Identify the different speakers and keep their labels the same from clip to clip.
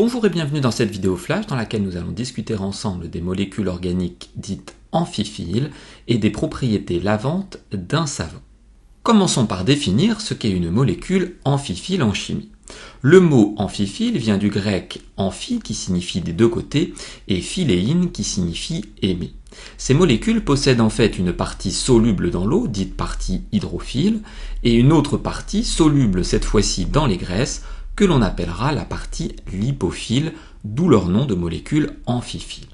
Speaker 1: Bonjour et bienvenue dans cette vidéo flash dans laquelle nous allons discuter ensemble des molécules organiques dites amphiphiles et des propriétés lavantes d'un savon. Commençons par définir ce qu'est une molécule amphiphile en chimie. Le mot amphiphile vient du grec amphi qui signifie des deux côtés et philéine qui signifie aimer. Ces molécules possèdent en fait une partie soluble dans l'eau, dite partie hydrophile, et une autre partie soluble cette fois-ci dans les graisses, que l'on appellera la partie lipophile, d'où leur nom de molécules amphiphiles.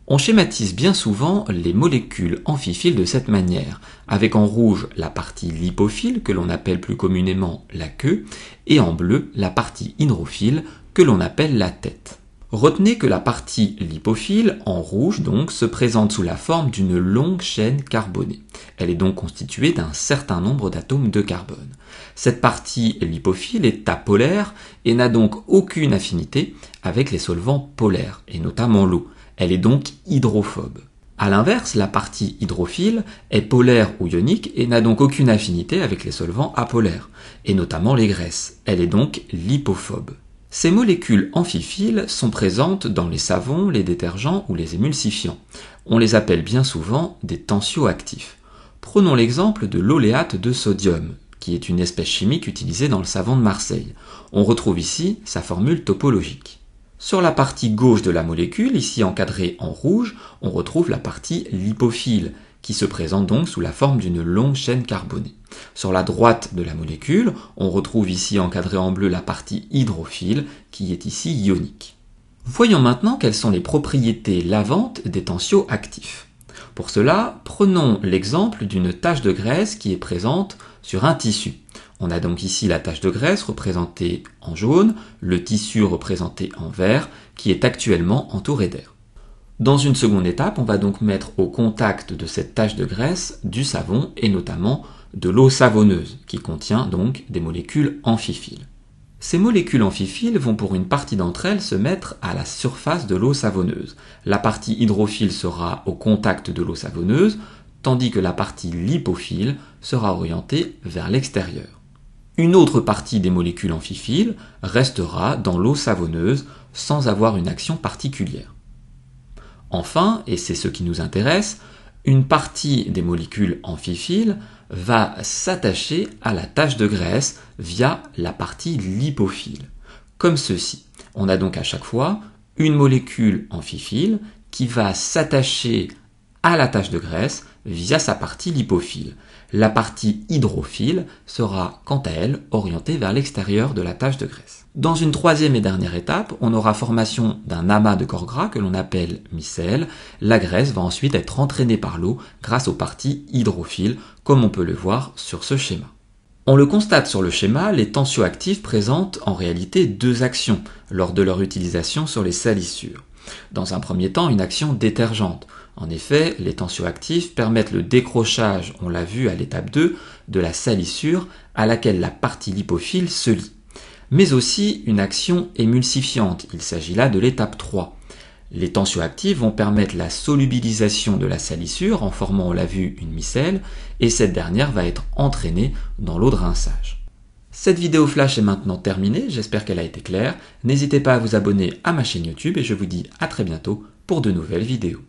Speaker 1: On schématise bien souvent les molécules amphiphiles de cette manière, avec en rouge la partie lipophile, que l'on appelle plus communément la queue, et en bleu la partie hydrophile, que l'on appelle la tête. Retenez que la partie lipophile, en rouge donc, se présente sous la forme d'une longue chaîne carbonée. Elle est donc constituée d'un certain nombre d'atomes de carbone. Cette partie lipophile est apolaire et n'a donc aucune affinité avec les solvants polaires, et notamment l'eau. Elle est donc hydrophobe. A l'inverse, la partie hydrophile est polaire ou ionique et n'a donc aucune affinité avec les solvants apolaires, et notamment les graisses. Elle est donc lipophobe. Ces molécules amphiphiles sont présentes dans les savons, les détergents ou les émulsifiants. On les appelle bien souvent des tensioactifs. Prenons l'exemple de l'oléate de sodium, qui est une espèce chimique utilisée dans le savon de Marseille. On retrouve ici sa formule topologique. Sur la partie gauche de la molécule, ici encadrée en rouge, on retrouve la partie lipophile, qui se présente donc sous la forme d'une longue chaîne carbonée. Sur la droite de la molécule, on retrouve ici encadrée en bleu la partie hydrophile, qui est ici ionique. Voyons maintenant quelles sont les propriétés lavantes des tensioactifs. Pour cela, prenons l'exemple d'une tache de graisse qui est présente sur un tissu. On a donc ici la tache de graisse représentée en jaune, le tissu représenté en vert, qui est actuellement entouré d'air. Dans une seconde étape, on va donc mettre au contact de cette tache de graisse du savon et notamment de l'eau savonneuse, qui contient donc des molécules amphiphiles. Ces molécules amphiphiles vont pour une partie d'entre elles se mettre à la surface de l'eau savonneuse. La partie hydrophile sera au contact de l'eau savonneuse, tandis que la partie lipophile sera orientée vers l'extérieur. Une autre partie des molécules amphiphiles restera dans l'eau savonneuse sans avoir une action particulière. Enfin, et c'est ce qui nous intéresse, une partie des molécules amphiphiles va s'attacher à la tache de graisse via la partie lipophile. Comme ceci. On a donc à chaque fois une molécule amphiphiile qui va s'attacher à la tache de graisse via sa partie lipophile. La partie hydrophile sera quant à elle orientée vers l'extérieur de la tache de graisse. Dans une troisième et dernière étape, on aura formation d'un amas de corps gras que l'on appelle micelle. La graisse va ensuite être entraînée par l'eau grâce aux parties hydrophiles, comme on peut le voir sur ce schéma. On le constate sur le schéma, les tensioactifs présentent en réalité deux actions lors de leur utilisation sur les salissures. Dans un premier temps, une action détergente. En effet, les tensioactifs permettent le décrochage, on l'a vu à l'étape 2, de la salissure à laquelle la partie lipophile se lie. Mais aussi une action émulsifiante, il s'agit là de l'étape 3. Les tensioactifs vont permettre la solubilisation de la salissure en formant, on l'a vu, une micelle, et cette dernière va être entraînée dans l'eau de rinçage. Cette vidéo flash est maintenant terminée, j'espère qu'elle a été claire. N'hésitez pas à vous abonner à ma chaîne YouTube et je vous dis à très bientôt pour de nouvelles vidéos.